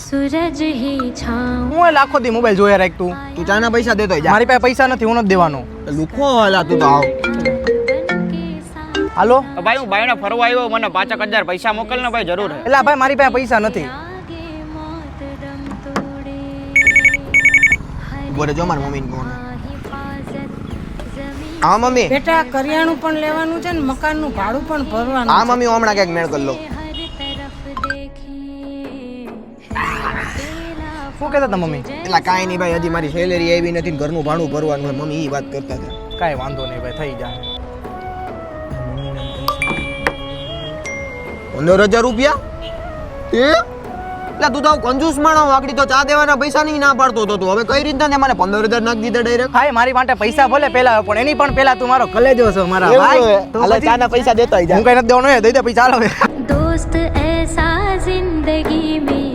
सूरज ही छाँव હું લાખો દી મોબાઈલ જોયા રાખ તું ચાના પૈસા દેતો જા. મારી પાસે પૈસા નથી હું નથી દેવાનો લુખો હાલા તું તો આવ. હાલો ભાઈ હું બાયણે ફરવા આવ્યો, મને 5,000 પૈસા મોકલ ને ભાઈ, જરૂર છે. એટલે ભાઈ મારી પાસે પૈસા નથી. બોરે જો માર મમ્મીને ફોન. હા મમ્મી. બેટા કરિયાણું પણ લેવાનું છે ને મકાનનું ભાડું પણ ભરવાનું હા મમ્મી હું હમણાં ક્યાંક મેળ કરી લો. શું કહેતા હતા મમ્મી? એટલે કાંઈ નહીં ભાઈ, હજી મારી સેલેરી આવી નથી ને ઘરનું ભાડું ભરવાનું હોય. મમ્મી એ વાત કરતા હતા. કાંઈ વાંધો નહીં ભાઈ, થઈ જાય. 15,000 રૂપિયા? એટલે તું તો કંજૂસ માણો, આકડી તો ચા દેવાના પૈસા નહીં ના પાડતો હતો તું. હવે કઈ રીતના તે મને 15,000 નાખી દીધા ડાયરેક્ટ? ભાઈ મારી માટે પૈસા ભલે પેલા પણ એની પણ પેલા તું મારો કલેજો છો મારા ભાઈ. તો હાલે પછી ચાના પૈસા દેતો હું કઈ નથી દેવાનો, દઈ દે પછી ચાલો. दोस्त ऐसा जिंदगी में